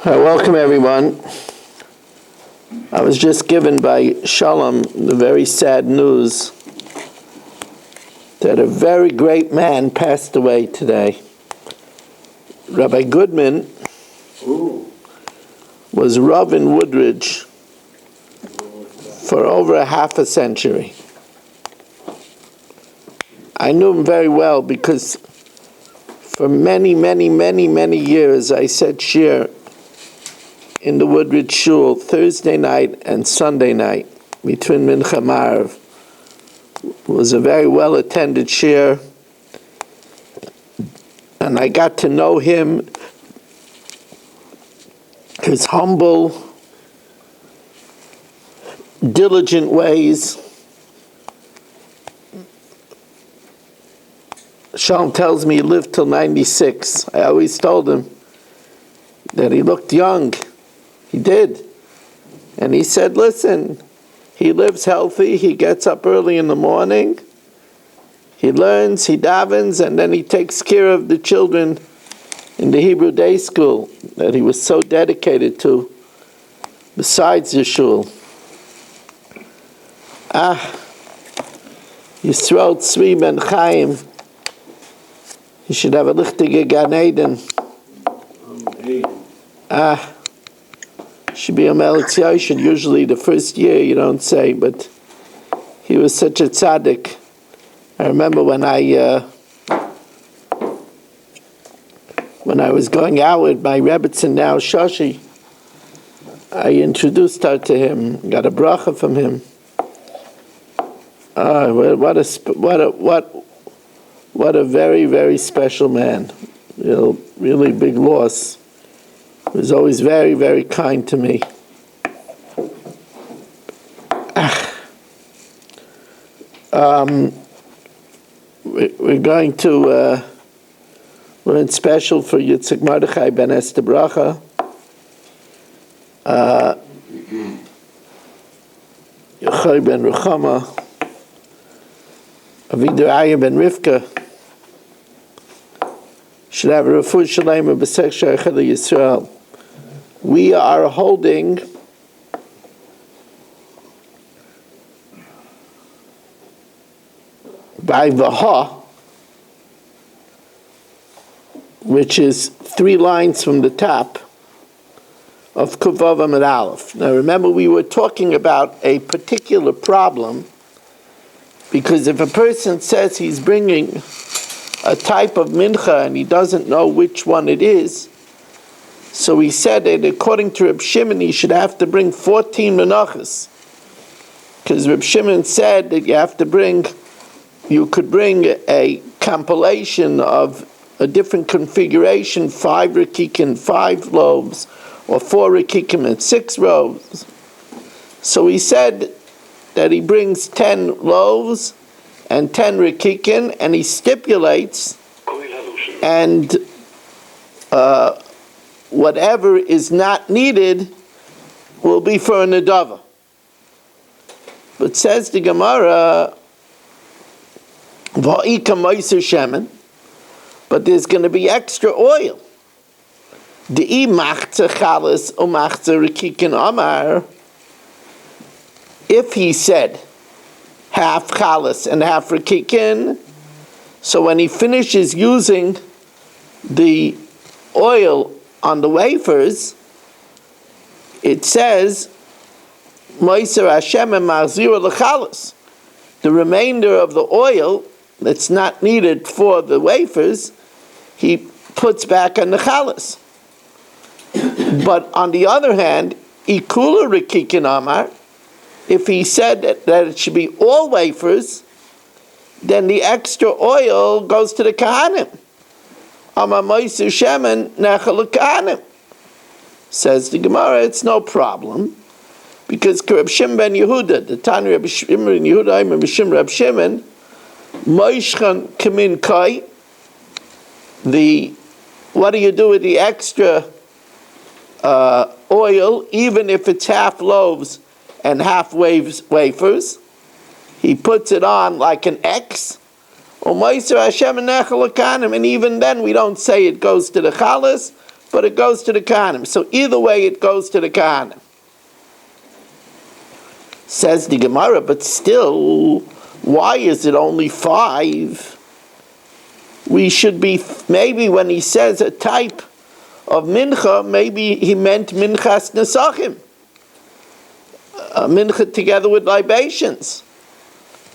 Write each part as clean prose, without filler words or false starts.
Welcome everyone. I was just given by Shalom the very sad news that a very great man passed away today. Rabbi Goodman was Rav in Woodridge for over a half a century. I knew him very well because for many years I said shir in the Woodridge Shul Thursday night and Sunday night between Mincha and Ma'ariv. It was a very well attended shir, and I got to know him, his humble, diligent ways. Shalom tells me he lived till 96. I always told him that he looked young. He did. And he said, listen, he lives healthy, he gets up early in the morning, he learns, he davens, and then he takes care of the children in the Hebrew day school that he was so dedicated to, besides the shul. Yisrael Tzvi Ben Chaim, he should have a lichtige Gan Eden. Should be a Melech Yoshin. Usually the first year you don't say, but he was such a tzaddik. I remember when I was going out with my Rebbetzin now Shoshi, I introduced her to him, got a bracha from him. What a very special man. Really big loss. He was always very kind to me. We're going to learn special for Yitzchak Mordechai ben Esther Bracha. Yochai ben Ruchama, Avidu ben Rivka. Should have a refuah shalem of B'sech Shayachad Yisrael. We are holding by Vaha, which is 3 lines from the top of Kuvav Amud Aleph. Now remember, we were talking about a particular problem, because if a person says he's bringing a type of mincha and he doesn't know which one it is, so he said that according to Reb Shimon he should have to bring 14 menachos, because Reb Shimon said that you could bring a compilation of a different configuration, 5 rekikim, 5 loaves, or 4 rekikim and 6 loaves. So he said that he brings 10 loaves and 10 rekikim, and he stipulates, and whatever is not needed will be for a nedava. But says the Gemara, va'ika meiser shemen, but there's going to be extra oil. De'i machze chalas u'machze rekikim amar. If he said half chalas and half rekikim, so when he finishes using the oil on the wafers, it says Moiser Hashem and Marzira l'chalas. The remainder of the oil that's not needed for the wafers, he puts back on the chalas. But on the other hand, ikula rekikim amar, if he said that it should be all wafers, then the extra oil goes to the kahanim. Amar Moiser Shemen nechal kahanim. Says the Gemara, it's no problem, because Reb Shimon ben Yehuda, the Tanya Reb Shimon ben Yehuda, Reb Shimon Reb Shimon, Moishchan kamin kai. What do you do with the extra oil, even if it's half loaves and half wafers? He puts it on like an X. And even then we don't say it goes to the chalas, but it goes to the Kohanim. So either way, it goes to the Kohanim. Says the Gemara, but still, why is it only 5? We should be, maybe when he says a type of mincha, maybe he meant minchas nesachim. A mincha together with libations.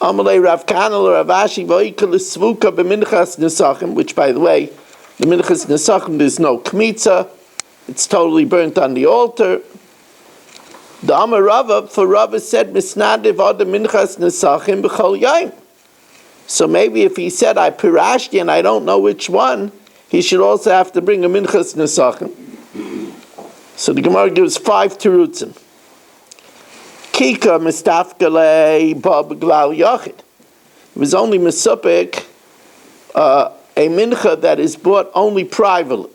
Amalei Rav Kanel or Rav Ashi v'oikal svuka b'minchas nesachim, which, by the way, the minchas nesachim, there's no kmitza. It's totally burnt on the altar. The Amar Rava, for Rava said, misnadiv ad minchas nesachim b'chol yom. So maybe if he said, I pirashti and I don't know which one, he should also have to bring a minchas nesachim. So the Gemara gives 5 terutzim. Kika mistafkale ba b'glal yachid. It was only mesupik, a mincha that is bought only privately.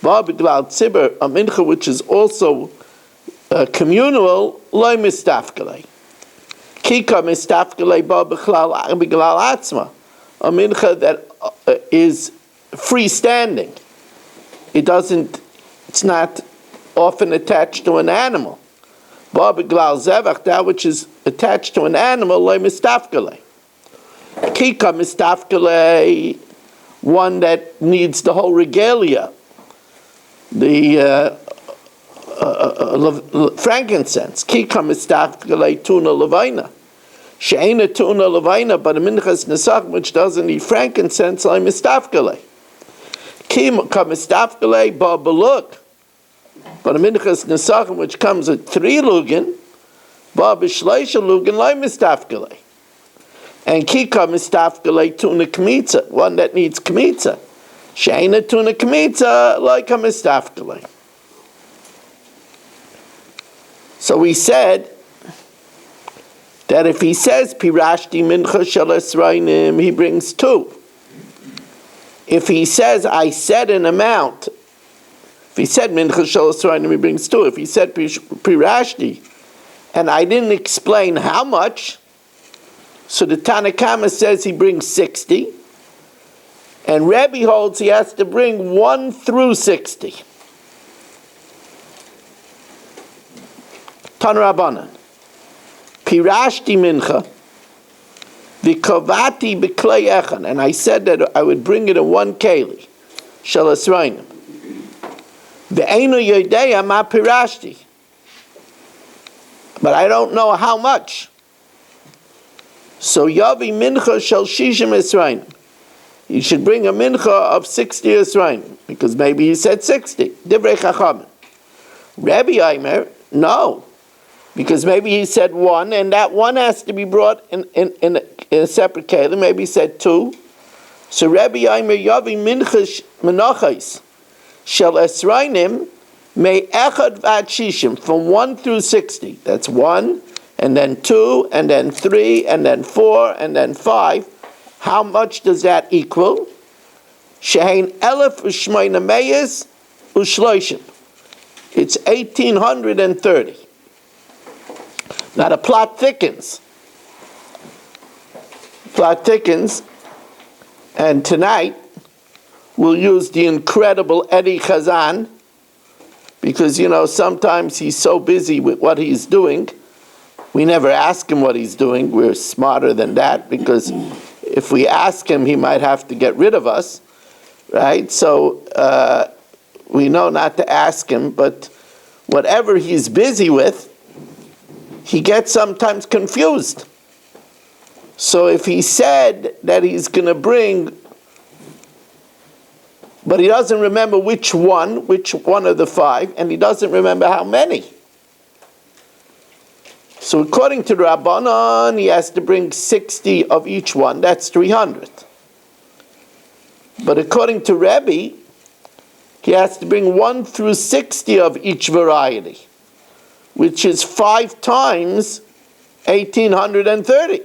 Ba b'glal tzibur, a mincha which is also communal, loy mistafkale. Kika mistafkale ba b'glal atzma, a mincha that is freestanding. It's not often attached to an animal. Ba b'glal zevach, that which is attached to an animal, loy mistafkale. Kika mistafkale, one that needs the whole regalia, the frankincense. Kika mistafkale tuna levaina. She'ena tuna levaina, but a minchas nesach which doesn't need frankincense, loy mistafkale. Kika mistafkale ba b'lug. But a minchas nesachim which comes with 3 lugin, ba b'shleisha lugin loy mistafkale. And kika mistafkale tuna kmitza, one that needs kmitza. She'ena tuna kmitza like a mistafkale. So we said that if he says pirashti mincha shel esrainim, he brings 2. If he says I said an amount, if he said mincha shel esrainim, he brings 2. If he said pirashti, and I didn't explain how much, so the Tanakama says he brings 60, and Rebbe holds he has to bring 1 through 60. Tan Rabbanan, pirashti mincha, v'kovati b'klei echan, and I said that I would bring it in 1 keli, shel esrainim. Ve'enu yodeya ma pirashti, but I don't know how much. So yavi mincha shel shishim esrainim. You should bring a mincha of 60 esrainim, because maybe he said 60. Divrei chachamim. Rabbi Aimer, no, because maybe he said 1, and that 1 has to be brought in a separate keli. Maybe he said 2. So Rabbi Aimer yavi mincha menachos shel esrainim me echad v'ad shishim, from 1 through 60. That's 1, and then 2, and then 3, and then 4, and then 5. How much does that equal? Shehein elef u'shmeina meyes u'shloishim. It's 1,830. Now the plot thickens. Plot thickens, and tonight we'll use the incredible Eddie Chazan, because, sometimes he's so busy with what he's doing, we never ask him what he's doing. We're smarter than that, because if we ask him, he might have to get rid of us, right? So we know not to ask him, but whatever he's busy with, he gets sometimes confused. So if he said that he's going to bring, but he doesn't remember which one of the 5, and he doesn't remember how many. So according to the Rabbanan, he has to bring 60 of each one. That's 300. But according to Rebbe, he has to bring 1 through 60 of each variety, which is 5 times 1,830.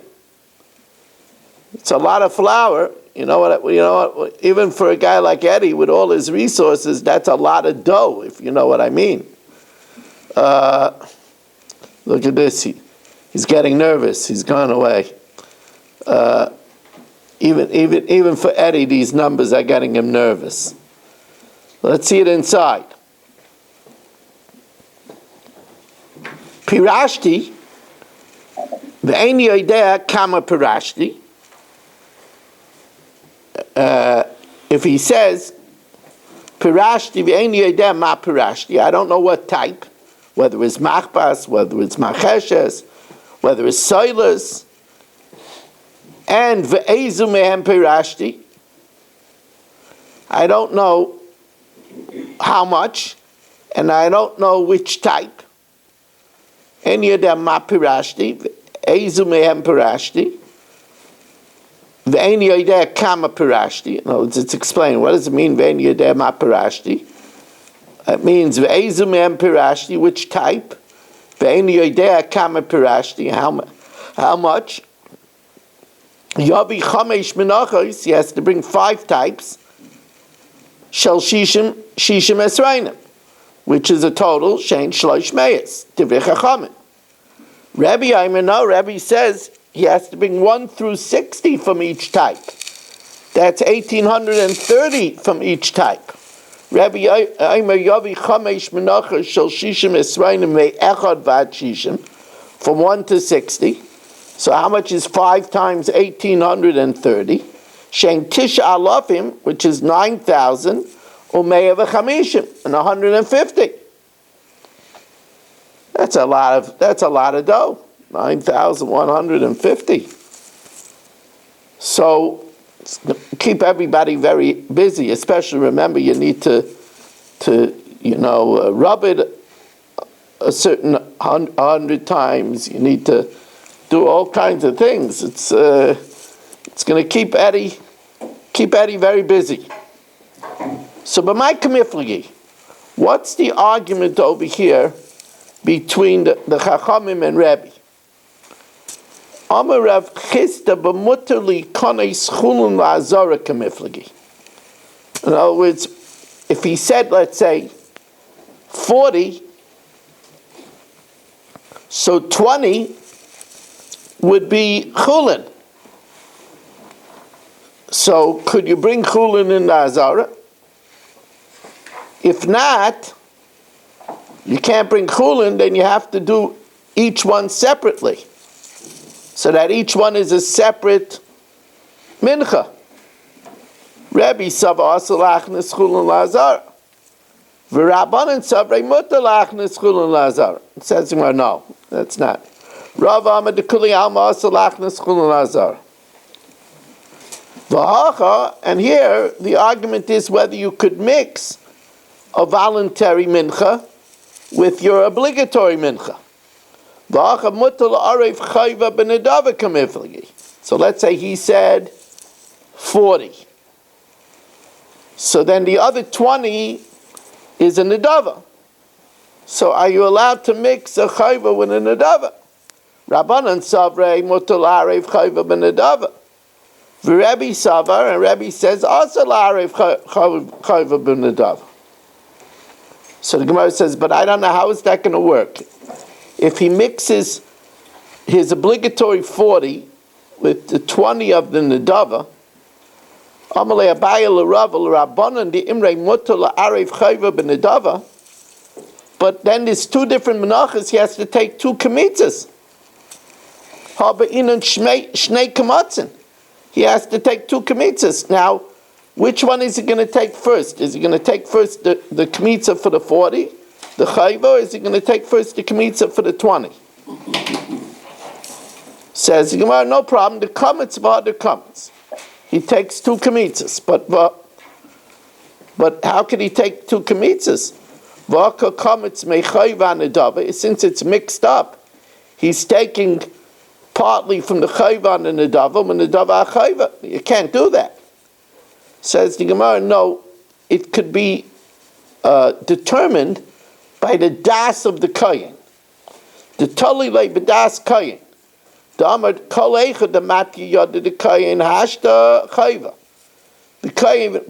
It's a lot of flour. You know what? Even for a guy like Eddie, with all his resources, that's a lot of dough, if you know what I mean. Look at this. He's getting nervous. He's gone away. Even for Eddie, these numbers are getting him nervous. Let's see it inside. Pirashti, ve'eni idea kama pirashti. If he says, pirashti ve'eni idea ma pirashti, I don't know what type, whether it's machbas, whether it's macheshes, whether it's soilers, and ve'ezu mehem pirashti, I don't know how much, and I don't know which type. Any of them ma pirashti, ezu mehem pirashti, ve'eni yodea kama pirashti. In other words, it's explaining what does it mean ve'eni yodea ma pirashti. It means ve'ezu mehem pirashti, which type, ve'eni yodea kama pirashti, how much. Yavi chamesh menachos, he has to bring 5 types. Shel shishim esrainim, which is a total shein shlosh meis divrei chachamim. Rabbi Rabbi says he has to bring 1 through 60 from each type. That's 1,830 from each type. Rabbi Aimer Yavi chamesh menachos shel shishim esrainim ve'echad vad shishim, from 1 to 60. So how much is 5 times 1,830? Shein tisha alafim, which is 9,000, umeya v'chamishim, and 150. That's a lot of dough. 9,150. So keep everybody very busy. Especially remember, you need to rub it a certain 100 times. You need to do all kinds of things. It's going to keep Eddie very busy. So, b'may kamiflagi, what's the argument over here between the Chachamim and Rebbe? Amar Rav Chista b'mutar li kones chulun la'azara kamiflagi. In other words, if he said, let's say, 40, so 20 would be chulin. So could you bring chulin in the azara? If not, you can't bring chulin, then you have to do each one separately, so that each one is a separate mincha. Rebbe sava asalachnes chulin la'azara. V'rabbanan savrei mutar lachnes chulin la'azara. It says, no, that's not. Rav Amar dekuli alma asalachnes chulin la'azara. And here the argument is whether you could mix a voluntary mincha with your obligatory mincha. So let's say he said 40. So then the other 20 is a nedava. So are you allowed to mix a chayva with a nedava? Rabbanan savrei mutar la'arev chayva b'nedava. Rebbe Savar, and Rebbe says, also la'arev chayva b'nedava. So the Gemara says, but I don't know how is that going to work. If he mixes his obligatory 40 with the 20 of the nedava, Amalei Abaye l'Rav l'Rabbanan the Imrei mutar la'arev chayva b'nedava, but then there's 2 different menachos, he has to take 2 kamitzas. Haba'inan shnei kamatzin. He has to take 2 kamitzas. Now, which one is he going to take first? Is he going to take first the kmitza for the 40, the chayva, or is he going to take first the kmitza for the 20? Says the Gemara, no problem. The kamitz are the kamitz. He takes 2 kamitzas, but how can he take 2 kamitzas? V'aka kamitz mechayva nedava. Since it's mixed up, he's taking partly from the chayva and the nedava, and the nedava chayva. You can't do that. Says the Gemara, no, it could be determined by the das of the kohen. The tali lay b'das kohen. The amar kol eichad the matki yod the kohen hashta chayva. The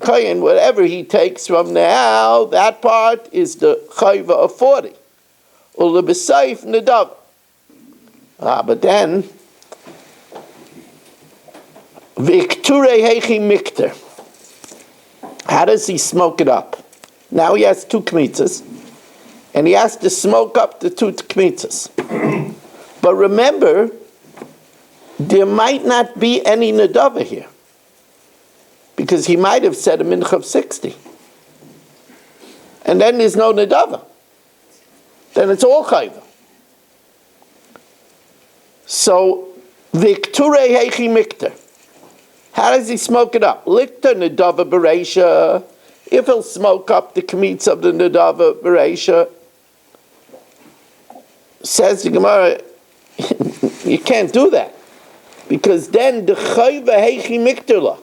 kohen, whatever he takes from now, that part is the chayva of 40. Ula b'seif nedava. But then, Vikture hechi mikter. How does he smoke it up? Now he has 2 kmitzas, and he has to smoke up the 2 kmitzas. But remember, there might not be any nedava here, because he might have said a mincha of 60. And then there's no nedava. Then it's all chayva. So, Vikture hechi mikter. How does he smoke it up? Likter nedava bereisha. If he'll smoke up the kmitz of the nedava bereisha, says the Gemara, you can't do that, because then the chayva hechi mikterla.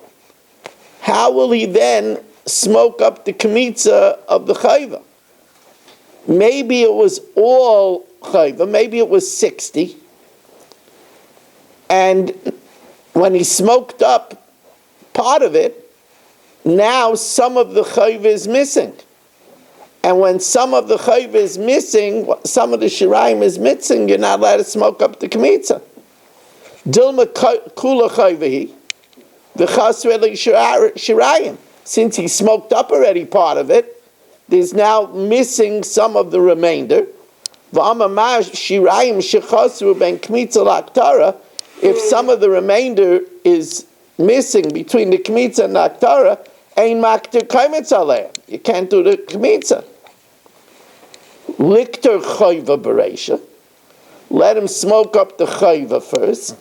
How will he then smoke up the kmitza of the chayva? Maybe it was all chayva, maybe it was 60, and when he smoked up part of it, now some of the chayva is missing. And when some of the chayva is missing, some of the shirayim is missing, you're not allowed to smoke up the kmitza. Dilma kula chayvahi, v'chasre shirayim. Since he smoked up already part of it, there's now missing some of the remainder. V'amamah shirayim shechasru ben kmitza l'aktara. If some of the remainder is missing between the kmitza and the aktara, ein makter kaimetz aleim. You can't do the kmitza. Likter chayva bereisha. Let him smoke up the chayva first.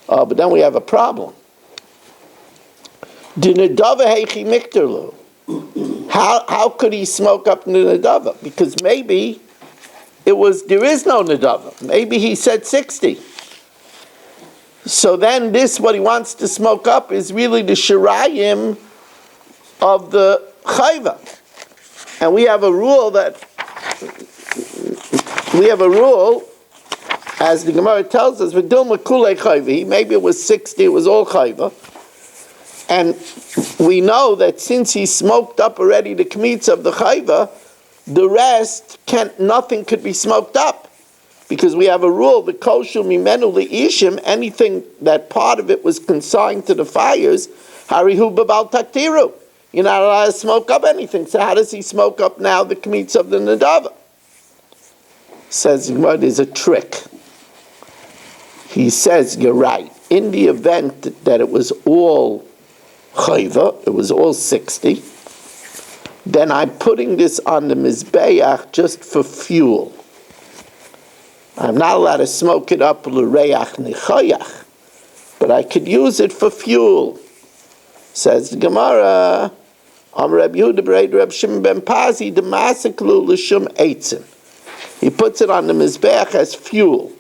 But then we have a problem. The nedava heichi mikterlu. How could he smoke up the nedava? Because maybe there is no nedava. Maybe he said 60. So then what he wants to smoke up is really the shirayim of the chayva. And we have a rule, as the Gemara tells us, v'dilma kulei chayva. Maybe it was 60, it was all chayva. And we know that since he smoked up already the kmitz of the chayva, the rest nothing could be smoked up. Because we have a rule, the koshu mimenu liishim, anything that part of it was consigned to the fires, harihu babal taktiru. You're not allowed to smoke up anything. So how does he smoke up now the kmitz of the nedava? Says Gemara, there's a trick. He says, you're right. In the event that it was all chayva, it was all 60, then I'm putting this on the mizbeach just for fuel. I'm not allowed to smoke it up l'reach nichayach, but I could use it for fuel. Says the Gemara, Reb Yehuda b'rei Reb Shimon ben Pazi d'masiklu l'shum eitzin. He puts it on the mizbeach as fuel.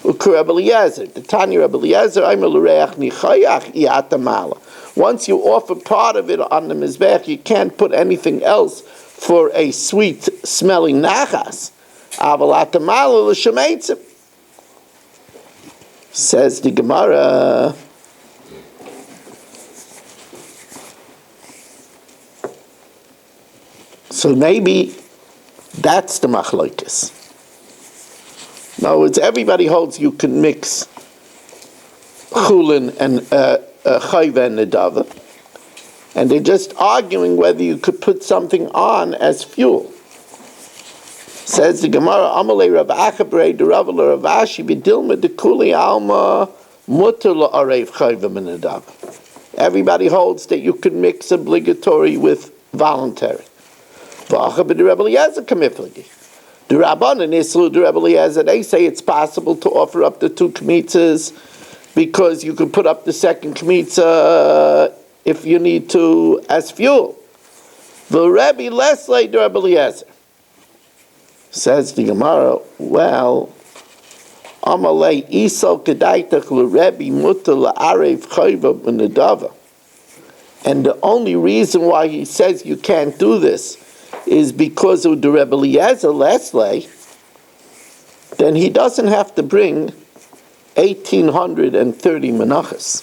U'kur Eliezer, the Tanya Reb Eliezer, Aimer l'reach nichayach iatamala. Once you offer part of it on the mizbeach, you can't put anything else for a sweet smelling nachas. Says the Gemara, so maybe that's the machlokes. In other words, everybody holds you can mix chulin and chayva and nedava, and they're just arguing whether you could put something on as fuel. Says the Gemara, Amalei Rav Achabrei, the Rav Rav Ashi, B'dilma Dekuli Alma Mutter La'arev Chayva Minadav. Everybody holds that you can mix obligatory with voluntary. V'acha b'di Rav Eliezer kamiflagi. The Rabbanan Islu, the Rav Eliezer, they say it's possible to offer up the 2 kmitzas because you could put up the second kmitza if you need to as fuel. V'Rebbe Lesley, the Rav Eliezer. Says the Gemara, well, Amalei Isol Kedaitach l'Rebbe Mutter la'arev chayva b'nedava. And the only reason why he says you can't do this is because of the Rebbe Eliezer Lesley. Then he doesn't have to bring 1,830 menachos.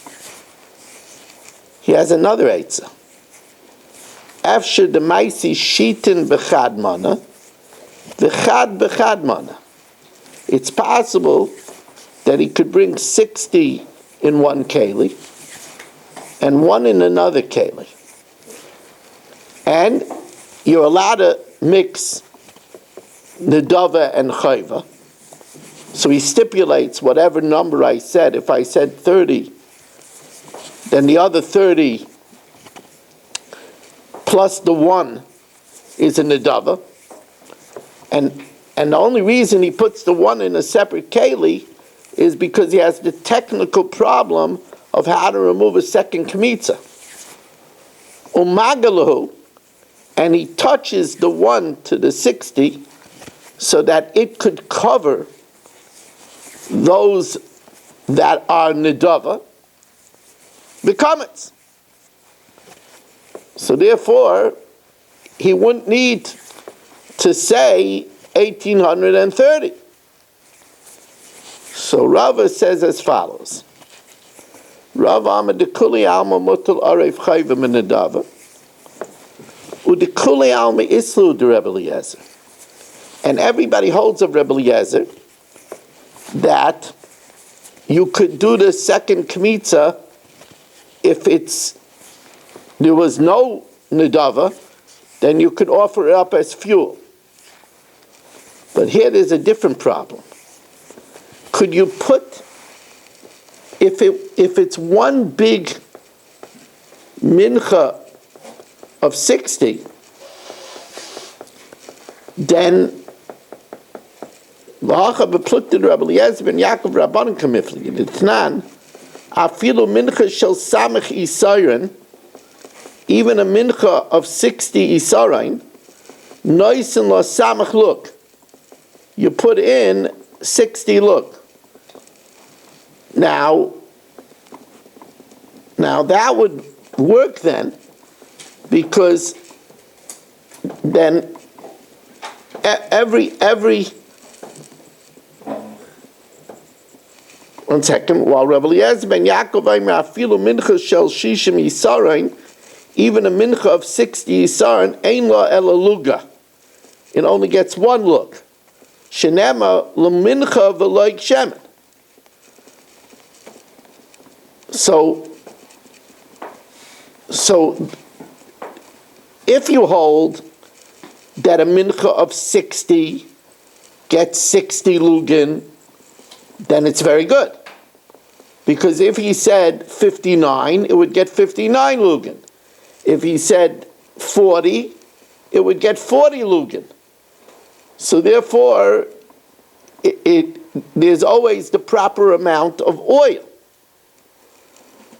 He has another eitzah. After the maisi shitin b'chad mana, v'chad b'chad mana. It's possible that he could bring 60 in one keli and one in another keli. And you're allowed to mix nedava and chayva. So he stipulates whatever number I said. If I said 30, then the other 30 plus the 1 is a nedava. And the only reason he puts the 1 in a separate keli is because he has the technical problem of how to remove a second kmitza. Umagalahu, and he touches the 1 to the 60 so that it could cover those that are nedava, becomes. So therefore, he wouldn't need to say 1830. So Rava says as follows: Rav Amar dekuli alma mutal aref chayva min nedava, udekuli alma islu de Rebbe Eliezer. And everybody holds of Rebbe Eliezer that you could do the second kmitza if there was no nedava, then you could offer it up as fuel. But here there's a different problem. Could you put, if it's one big mincha of 60, then V'hacha b'plukta Rabbi Eliezer ben Yaakov Rabbanan kamifli. The Tanan, afilu mincha shel samach isayin, even a mincha of 60 isayin, noisin lo samach look. You put in 60 look. Now that would work then, because then every one second, while Rabbi Eliezer ben Yaakov Aimer afilu mincha shel shishim yisarein, even a mincha of 60 yisarein, ein la elaluga. It only gets one look. Shenema lemincha v'loik shemen. So if you hold that a mincha of 60 gets 60 lugin, then it's very good. Because if he said 59, it would get 59 lugin. If he said 40, it would get 40 lugin. So therefore, there's always the proper amount of oil.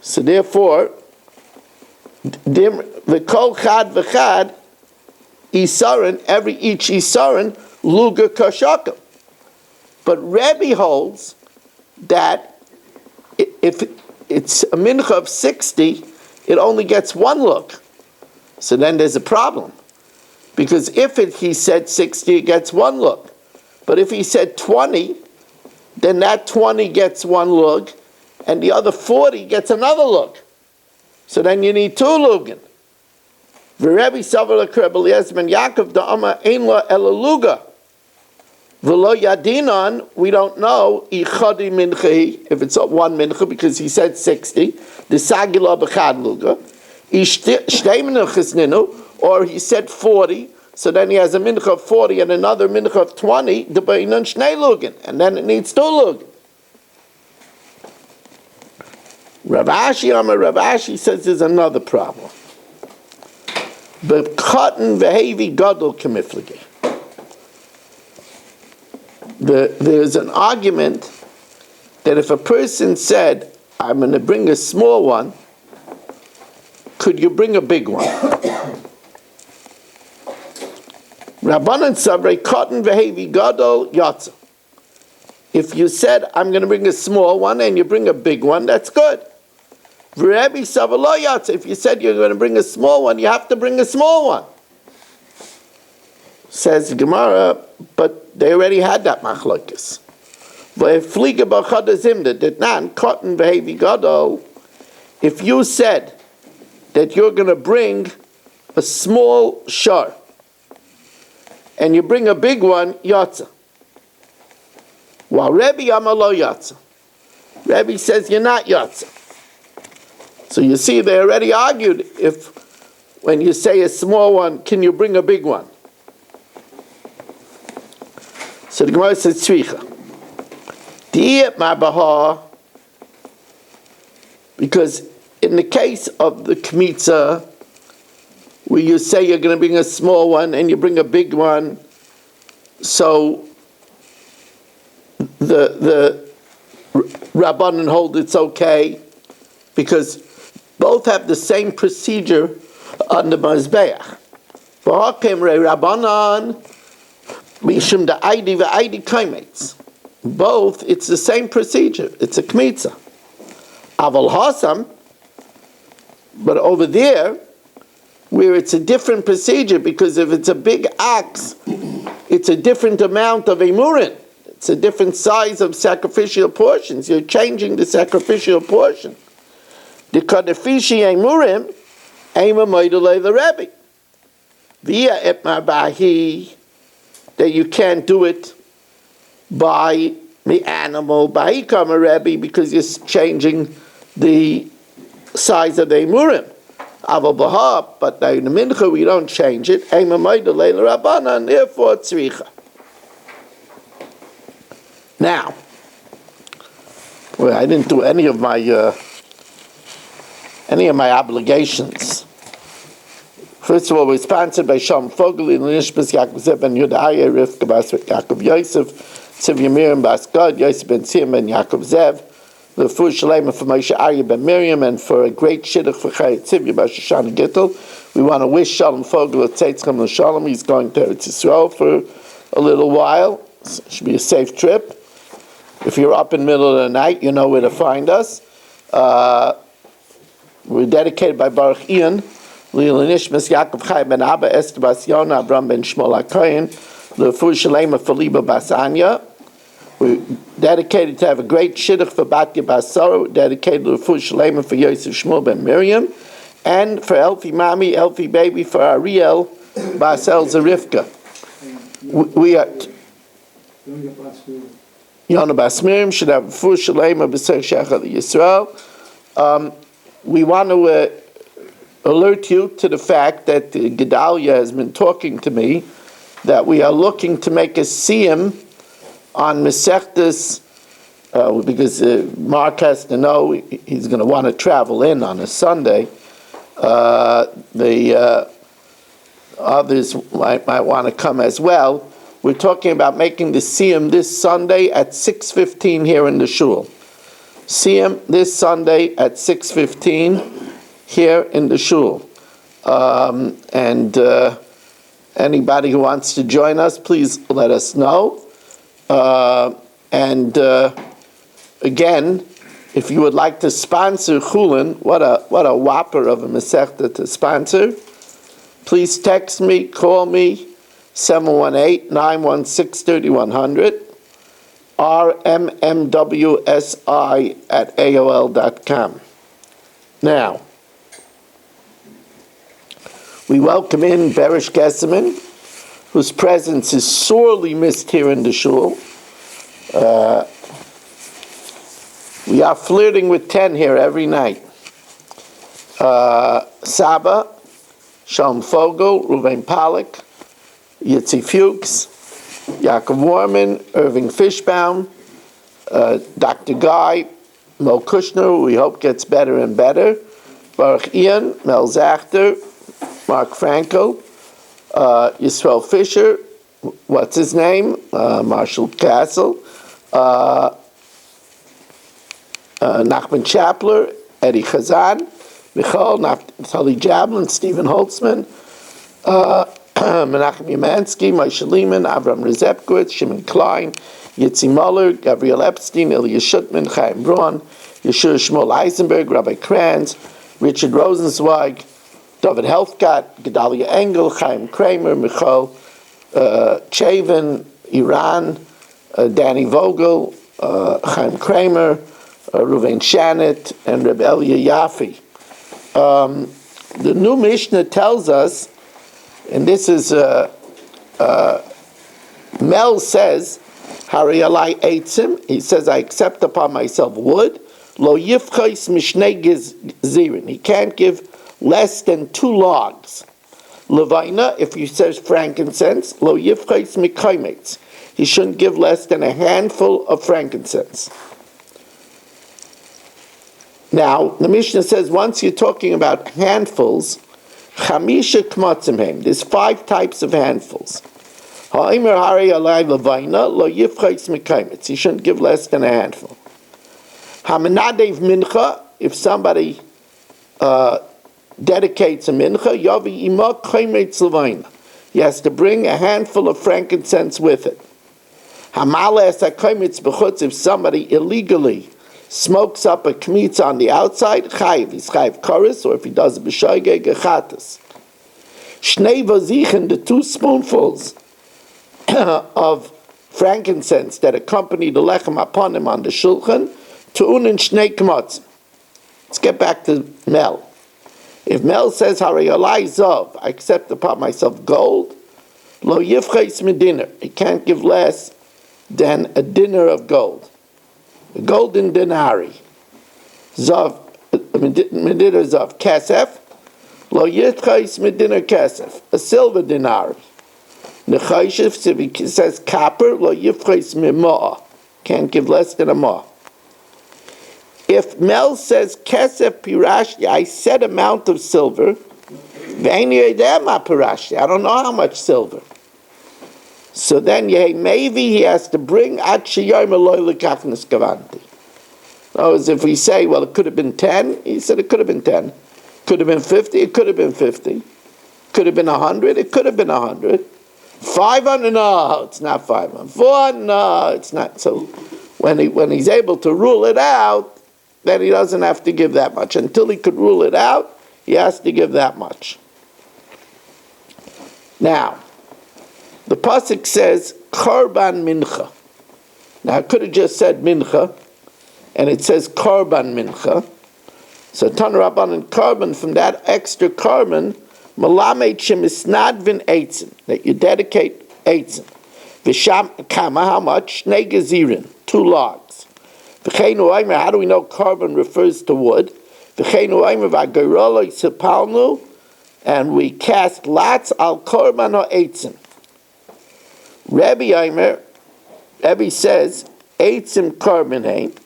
So therefore, v'kol chad v'chad, isarin, each isarin, luga kashakim. But Rebbe holds that if it's a mincha of 60, it only gets one look. So then there's a problem. Because if he said 60, it gets one look. But if he said 20, then that 20 gets one look, and the other 40 gets another look. So then you need two lugin. V'Rebbe Savar Rebbe Eliezer ben Yaakov da'ama ein la elaluga. V'lo yadinan, we don't know, ichadi minchi, if it's one mincha, because he said 60, the sagila b'chad luga, ishtei minchas ninu, or he said 40, so then he has a mincha of 40 and another mincha of 20, the beinan shnei lugin, and then it needs two lugin. Rav Ashi says there's another problem. But cotton v'hevi gadol kemiflegi. There's an argument that if a person said, I'm going to bring a small one, could you bring a big one? Rabbanan savrei cotton v'hevi gadol yatsa. If you said, I'm going to bring a small one, and you bring a big one, that's good. V'Rebbe savar lo yatsa. If you said you're going to bring a small one, you have to bring a small one. Says Gemara, but they already had that machlokes. V'efliga b'chad zimda did not cotton v'hevi gadol. If you said that you're going to bring a small shar, and you bring a big one, yatsa. While Rebbe amar lo yatsa. Rebbe says you're not yatsa. So you see, they already argued if when you say a small one, can you bring a big one? So the Gemara says tzricha. Di'et ma'baha, because in the case of the kmitza, where you say you're going to bring a small one and you bring a big one, so the Rabbanan hold it's okay, because both have the same procedure on the Mizbeach. V'hakem rei Rabbanan mishum da'aidi v'aidi kaimetz. Both, it's the same procedure. It's a kmitza. Aval hasam, but over there, where it's a different procedure, because if it's a big ox, it's a different amount of emurin. It's a different size of sacrificial portions. You're changing the sacrificial portion. The kadefishi emurim, ema moidolei the Rebbe. Via etmar bahi, that you can't do it by the animal, by ikam Rebbe, because you're changing the size of the emurim. Aval baha, but in the mincha we don't change it. Ema moidolei the Rabbanan, therefore tzricha. Now, well, I didn't do any of my obligations. First of all, we're sponsored by Shalom Fogel, Nishbas Yaakov Zev ben Yudaya, Rivka Bas Yaakov Yosef, Tziv Yamirim Bas God, Yosef ben Tzim ben Yaakov Zev, the full Shalema for Moshe Arya ben Miriam, and for a great shidduch for Chayat Tzivya Bas Shoshana Gittel. We want to wish Shalom Fogel a Tzeitzchem L'Shalom. He's going to Eretz Yisrael for a little while. So it should be a safe trip. If you're up in the middle of the night, you know where to find us. We're dedicated by Baruch Ian, Lila Nishmas Yaakov Chai ben Abba, Esther Bas Yona, Abram ben Shmuel HaKohen, Lefu Shalema for Liba Bas Anya. We're dedicated to have a great shidduch for Batya Bas Sarah. We're dedicated to Lefu Shalema for Yosef Shmuel ben Miriam, and for Elfi Mami, Elfi Baby, for Ariel Bas El Zarifka. We are... Yona Bas Miriam should have Lefu Shalema B'Ser Shechel Yisrael. We want to alert you to the fact that Gedalia has been talking to me that we are looking to make a siyum on Masechtas, because Mark has to know he's going to want to travel in on a Sunday. The others might want to come as well. We're talking about making the siyum this Sunday at 6:15 here in the shul. Siyum this Sunday at 6:15 here in the shul. And anybody who wants to join us, please let us know. Again, if you would like to sponsor Chulin, what a whopper of a Masechta to sponsor, please text me, call me, 718-916-3100. rmmwsi@aol.com. Now, we welcome in Berish Gesseman, whose presence is sorely missed here in the shul. We are flirting with 10 here every night. Saba, Shalom Fogel, Ruvain Pollack, Yitzi Fuchs, Yaakov Warman, Irving Fishbaum, Dr. Guy, Mo Kushner, who we hope gets better and better, Baruch Ian, Mel Zachter, Mark Franco, Yisrael Fisher, what's his name? Marshall Castle, Nachman Chapler, Eddie Chazan, Michal, Naftali Jablin, Stephen Holtzman, Menachem Yamansky, Moshe Lehman, Avram Rezepkowitz, Shimon Klein, Yitzi Muller, Gabriel Epstein, Ilya Shutman, Chaim Braun, Yeshua Shmuel Eisenberg, Rabbi Kranz, Richard Rosenzweig, David Helfgott, Gedalia Engel, Chaim Kramer, Michal Chavin, Iran, Danny Vogel, Chaim Kramer, Ruvain Shanit, and Reb Elia Yafi. The new Mishnah tells us, and this is Mel says, Hari alai eitzim, he says, I accept upon myself wood, lo yifchais mishnei zirin. He can't give less than 2 logs. Levina, if he says frankincense, lo yifchais mikaimetz. He shouldn't give less than a handful of frankincense. Now, the Mishnah says once you're talking about handfuls, chamisha kmatzim hem. There's 5 types of handfuls. Ha'imar hari alai levina lo yifchais mikaimetz. He shouldn't give less than a handful. Hamenadev mincha, if somebody dedicates a mincha, yavi ima kaimetz levina. He has to bring a handful of frankincense with it. Hamales hakaimetz b'chutz, if somebody illegally smokes up a kmitz on the outside, chayiv, he's chayiv koris, or if he does a b'shoigeg, gechatas. Shnei vazichen, the 2 spoonfuls of frankincense that accompany the lechem upon him on the shulchan, tu'unin shnei kmotzim. Let's get back to Mel. If Mel says, Hari alai zov, I accept upon myself gold, lo yifchais mediner, he can't give less than a dinar of gold. A golden denari. Zov, mediner zov, kesef, lo yifchais mediner kesef, a silver denari. Nechayshif, if he says copper, lo yifchais mimah, can't give less than a mah. If Mel says kesef pirashti, I said amount of silver, pirashti, I don't know how much silver. So then maybe he has to bring at sheyom eloy lekafnes kavanti. As if we say, well, it could have been 10, he said it could have been 10. Could have been 50, it could have been 50. Could have been 100, it could have been 100. 500, no, it's not 500. 400, no, it's not. So when he's able to rule it out, then he doesn't have to give that much. Until he could rule it out, he has to give that much. Now, the pasuk says, Korban mincha. Now, I could have just said mincha, and it says Korban mincha. So, Tan Rabban and Korban, from that extra Korban, Malamed shemisnadvin eitzim, that you dedicate eitzim. V'sham kama, how much? Shnei gezirin, 2 logs. How do we know carbon refers to wood? And we cast lots al korban ha'etzim. Rebbe says, eitzim carbon ain't.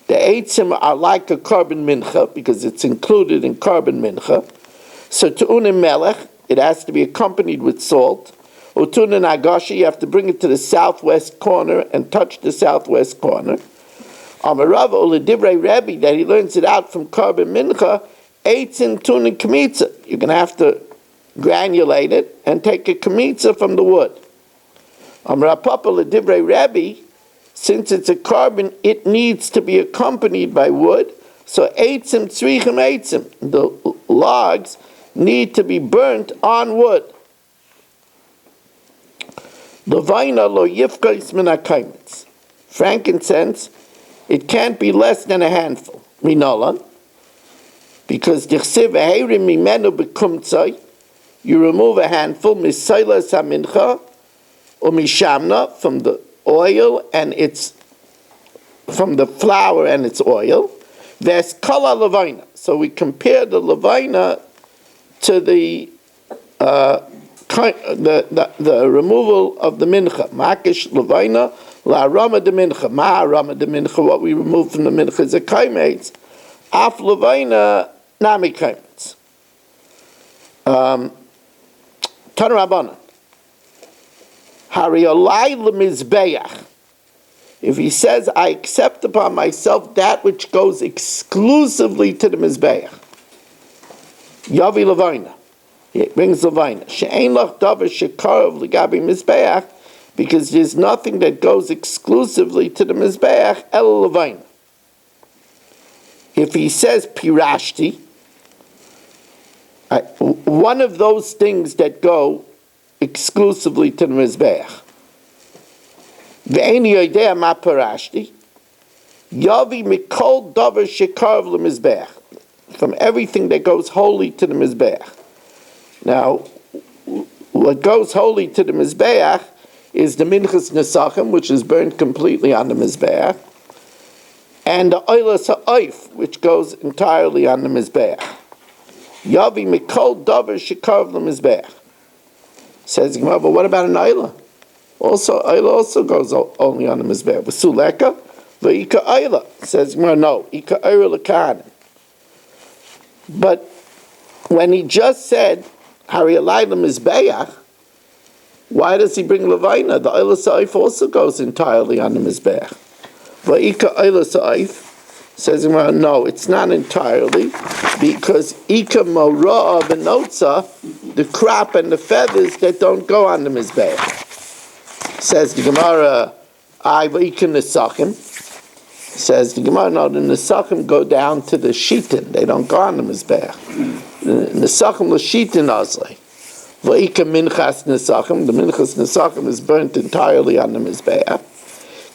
The eitzim are like a carbon mincha because it's included in carbon mincha. So tu'unim melech, it has to be accompanied with salt. Utunin agashi, you have to bring it to the southwest corner and touch the southwest corner. Amarav Oledivrei Rebbe, that he learns it out from carbon mincha, eitzin tunin kmitza. You're going to have to granulate it and take a kmitza from the wood. Amarav Papa Oledivrei Rebbe, since it's a carbon, it needs to be accompanied by wood. So eitzim tzrichem eitzim, the logs need to be burnt on wood. Levina lo yifkais min hakaimetz. Frankincense, it can't be less than a handful. Minolan. Because you remove a handful, misailas hamincha, or mishamna, from the oil and its, from the flour and its oil. There's kala levina. So we compare the levina to the removal of the mincha. Makish levina. La rama de mincha, ma rama de mincha, what we remove from the mincha is a kaimetz. Af levaina nami kaimetz. Tanarabana. Hari olai lemizbeach. If he says, I accept upon myself that which goes exclusively to the mizbeach. Yavi levaina. He brings levaina. She'ein lach davar shekarov legabi mizbeach. Because there's nothing that goes exclusively to the Mizbeach, El Levain. If he says Pirashti, one of those things that go exclusively to the Mizbeach, Ve'eni yoidea ma Pirashti, Yavi mikol davar shekarv leMizbeach, from everything that goes wholly to the Mizbeach. Now, what goes wholly to the Mizbeach is the minchas nesachim, which is burned completely on the mizbeach, and the oilas ha'oif, which goes entirely on the mizbeach. Yavi mikol davar shekarav lemizbeach. Says the Gemara, but what about an ayla? Also, ayla also goes only on the mizbeach. V'suleka v'ika ayla. Says the Gemara, no, ika ayla lekahanim. But when he just said Hari Alayla Mizbeach, why does he bring Levina? The ayla sa'if also goes entirely on the mizbeach. V'ika ayla sa'if. Says the Gemara, no, it's not entirely, because ika mora'ah v'notza, the crop and the feathers that don't go on the mizbeach. Says the Gemara, I v'ika nesachim. Says the Gemara, no, the nesachim go down to the shitin. They don't go on the mizbeach. The nesachim l'shitin azlei. V'ika minchas nesachim. The minchas nesachim is burnt entirely on the mizbeach.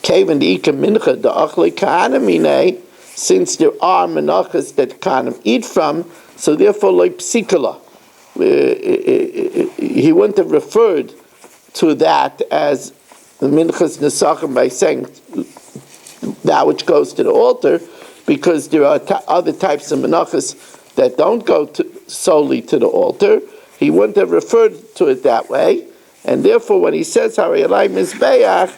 Kevin the ika mincha the achlei kahanamine. Since there are menachos that kahanim eat from, so therefore like psikala. He wouldn't have referred to that as the minchas nesachim by saying that which goes to the altar, because there are other types of menachos that don't go solely to the altar. He wouldn't have referred to it that way, and therefore when he says Hari Alay Mizbeach,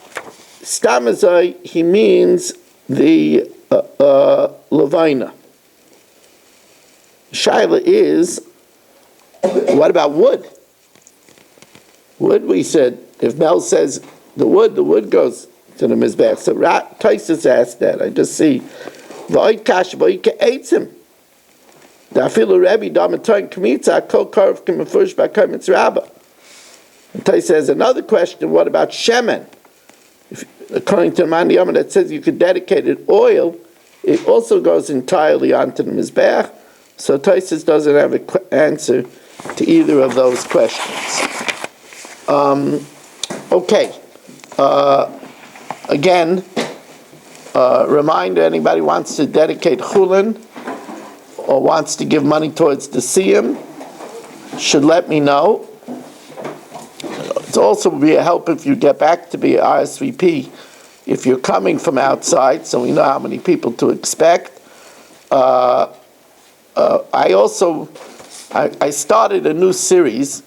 stamazai, he means the Levina. Shaila is, what about wood? Wood, we said, if Mel says the wood goes to the Mizbeach. So Taisus asked that. I just see. V'oid kash v'oika eitzim. Da'afilu Rebbe damatoin k'mitza kol karv k'mefurish b'akar mitzrabah. And Taisus has another question. What about shemen? According to the Mani Yoma that says you could dedicate it oil, it also goes entirely onto the Mizbeach. So Taisus doesn't have an answer to either of those questions. Okay. Again, reminder, anybody wants to dedicate chulin or wants to give money towards the siyum should let me know. It's also be a help if you get back to be an RSVP if you're coming from outside, so we know how many people to expect. I started a new series.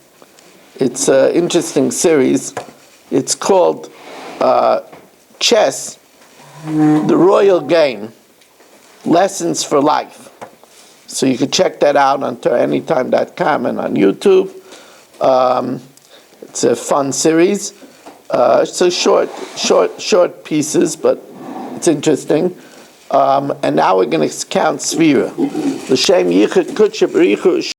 It's an interesting series. It's called Chess, the Royal Game, Lessons for Life. So you can check that out on anytime.com and on YouTube. It's a fun series. So short pieces, but it's interesting. And now we're going to count Svira. L'shem yichud kudsha b'richu